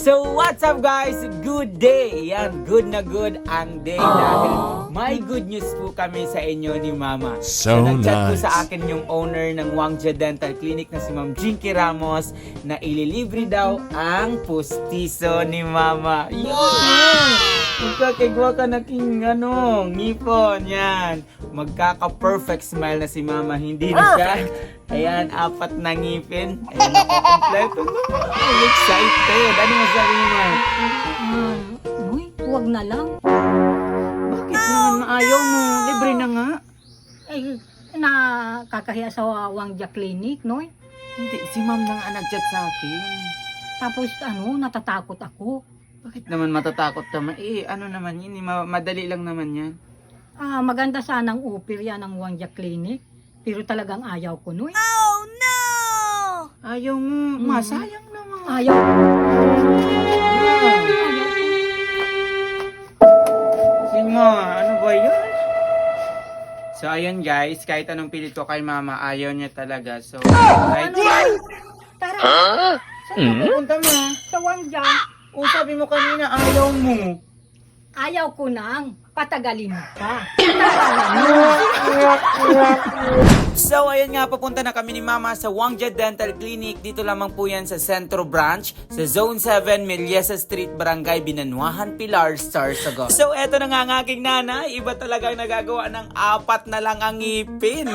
So what's up guys? Good day! Yan, good na good ang day dahil may good news po kami sa inyo ni Mama. So nag-chat po nice. sa akin yung owner ng Wangja Dental Clinic na si Ma'am Jinky Ramos na ililibre daw ang pustiso ni Mama. Yun! Magkakigwa ka na king ngipon. Yan. Magkaka-perfect smile na si Mama. Hindi na siya. Ayan, 4 na ngipin. Ayan, nakakompleto na. I'm excited. Ano masabi mo? Uy, huwag na lang. Bakit naman ayaw mo? Libre na nga. Eh, nakakahiya sa Wangja Clinic, no? Hindi, si Ma'am na nga nag-chat sa akin. Tapos, natatakot ako. Bakit naman matatakot ka? Ano naman yun? Madali lang naman yan. Maganda sanang upir yan ng Wangja Clinic. Pero talagang ayaw ko, no? Ayaw mo. Masayang naman. Ayaw. Sino? Ano ba yun? So, ayun guys. Kahit anong pilit ko kay Mama, ayaw niya talaga. So, kahit... Tara, Saan pupunta mo? sa Wangja. O, sabi mo kanina, ayaw mo. Ayaw ko nang patagalin ka. So, ayun nga, papunta na kami ni Mama sa Wangja Dental Clinic. Dito lamang po yan sa Centro Branch, sa Zone 7, Meliesa Street, Barangay Binanwahan, Pilar, Sorsogon. So, eto na nga ang aking nanay. Iba talagang nagagawa ng 4 na lang ang ngipin.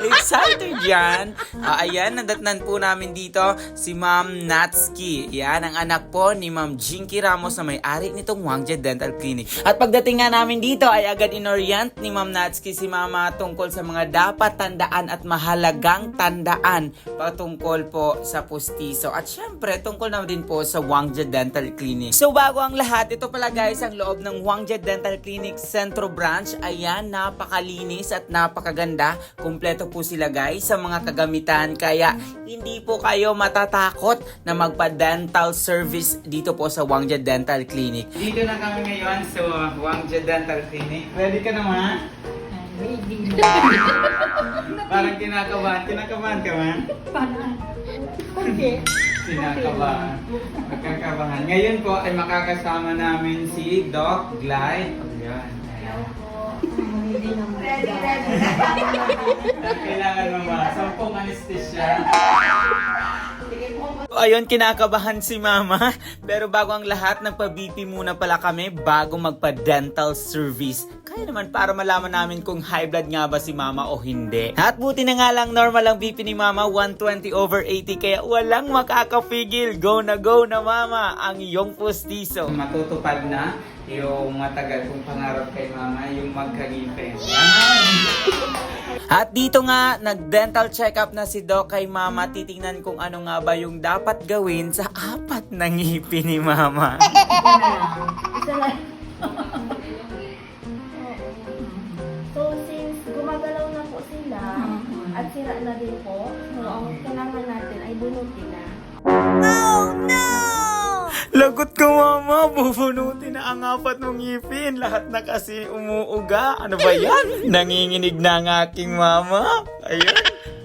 Excited yan. Ayan, nadatnan po namin dito si Ma'am Natsuki. Yan, ang anak po ni Ma'am Jinky Ramos na may-ari nitong Wangja Dental Clinic. At pagdating nga namin dito, ay agad inorient ni Ma'am Natsuki si Mama tungkol sa mga dapat tandaan at mahalagang tandaan patungkol po sa pustiso. At syempre, tungkol na din po sa Wangja Dental Clinic. So bago ang lahat, ito pala guys ang loob ng Wangja Dental Clinic Centro Branch. Ayan, napakalinis at napakaganda. Kumpleto po sila guys sa mga kagamitan. Kaya hindi po kayo matatakot na magpa-dental service dito po sa Wangja Dental Clinic. Dito na kami ngayon sa Wangja Dental Clinic. Ready ka naman? Ready. Parang kinakabahan. Kinakabahan ka man? Okay. Kinakabahan. Magkakabahan. Ngayon po ay makakasama namin si Doc Glide. Ayan. Kailangan mo ba? 10 anesthesia. Ayun, kinakabahan si Mama. Pero bago ang lahat, nagpa-BP muna pala kami bago magpa-dental service. Kaya naman para malaman namin kung high blood nga ba si Mama o hindi. At buti na nga lang normal ang BP ni Mama, 120/80. Kaya walang makakapigil. Go na Mama, ang iyong pustiso. Matutupad na yung matagal kong pangarap kay Mama, yung magkagipin. At dito nga, nag-dental check-up na si Doc kay Mama. Titingnan kung ano nga ba yung dapat gawin sa 4 na ngipin ni Mama. Isa lang. So, since gumagalaw na po sila at sira na din po, so ang kailangan natin ay bunutin na. Lagot ka Mama, bubunutin na ang 4 mong ngipin. Lahat na kasi umuuga. Ano ba yan? Nanginginig na ang aking Mama. Ayun,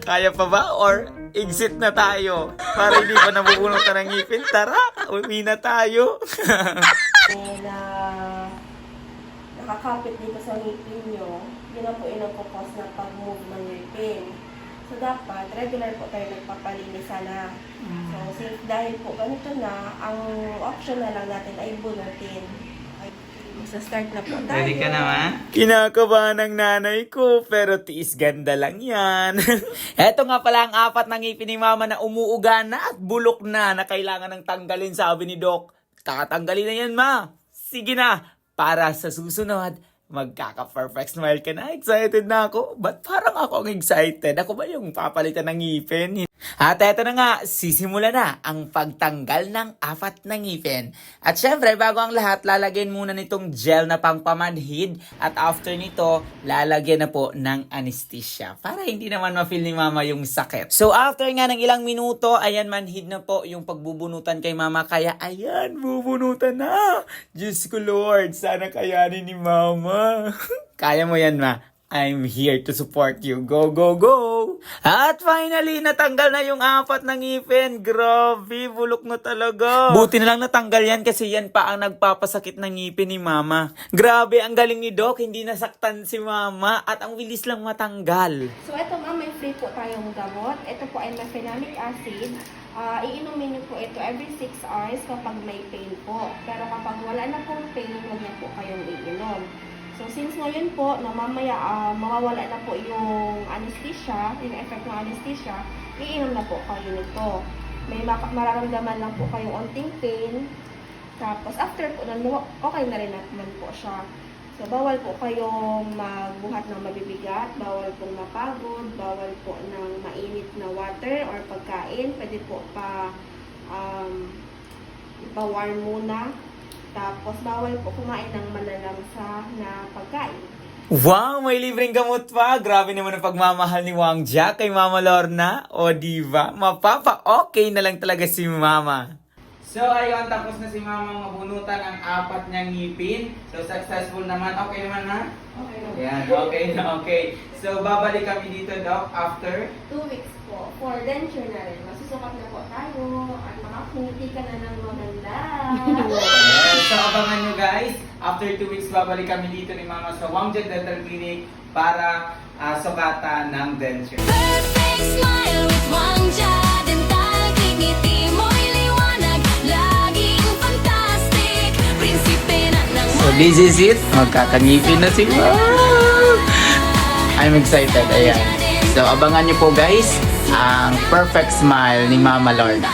kaya pa ba? Or exit na tayo? Para hindi pa nabubunutan ng ngipin. Tara, uwi na tayo. Na nakakapit dito sa ngipin nyo, yun na po inapokos na pag-move ng ngipin. So, dapat regular po tayo nagpapalinis sana. So, since dahil po ganito na, ang option na lang natin ay bunutin. So, start na po tayo. Ready ka naman? Kinakabahan ng nanay ko, pero tiis ganda lang yan. Eto nga pala ang 4 na ngipin ni Mama na umuuga na at bulok na kailangan ng tanggalin, sabi ni Doc. Tatanggalin na yan, Ma. Sige na, para sa susunod, magkaka-perfect smile ka na. Excited na ako. Ba't parang ako ang excited? Ako ba yung papalitan ng ngipin? At eto na nga, sisimula na ang pagtanggal ng 4 na ngipin. At syempre, bago ang lahat, lalagyan muna nitong gel na pangpamanhid. At after nito, lalagyan na po ng anesthesia. Para hindi naman ma-feel ni Mama yung sakit. So after nga ng ilang minuto, ayan, manhid na po yung pagbubunutan kay Mama. Kaya ayan, bubunutan na. Diyos ko Lord, sana kayanin ni Mama. Kaya mo yan, Ma. I'm here to support you. Go, go, go! At finally, natanggal na yung 4 na ngipin. Grabe, bulok na talaga. Buti na lang natanggal yan kasi yan pa ang nagpapasakit ng ngipin ni Mama. Grabe, ang galing ni Doc. Hindi nasaktan si Mama at ang bilis lang matanggal. So, ito ma'am, may free po tayong gamot. Ito po ay mefenamic acid. Iinumin niyo po ito every 6 hours kapag may pain po. Pero kapag wala na pong pain, huwag niyo po kayong iinom. So, since ngayon po, na mamaya mawawala na po yung anesthesia, yung effect ng anesthesia, iinom na po kayo nito. May mararamdaman lang po kayong onting pain. Tapos, after po nun, okay na rin naman po siya. So, bawal po kayong magbuhat ng mabibigat, bawal pong mapagod, bawal po ng mainit na water or pagkain. Pwede po pa-warm muna. Tapos, bawal po kumain ng malalamsa na pagkain. Wow, may libreng gamot pa. Grabe naman ang pagmamahal ni Wangja kay Mama Lorna. O diba, mapapa-okay na lang talaga si Mama. So ayun, tapos na si Mama mabunutan ang 4 niyang ngipin. So successful naman. Okay naman na? Okay na. Yan, okay na okay. So babalik kami dito, Doc, after 2 weeks po. For denture na rin. Masusukat na po tayo. At makakungiti ka na ng maganda. Yes, so abangan nyo guys. After 2 weeks, babalik kami dito ni Mama sa Wangja Dental Clinic para sukatan ng denture. Perfect smile with Wangja Dental Clinic. Ngiti mo'y liwanag, laging fantastic. Prinsipe na ng So this is it. Magkakangipin na si Mama. I'm excited. Ayan. So abangan nyo po guys ang perfect smile ni Mama Lorna.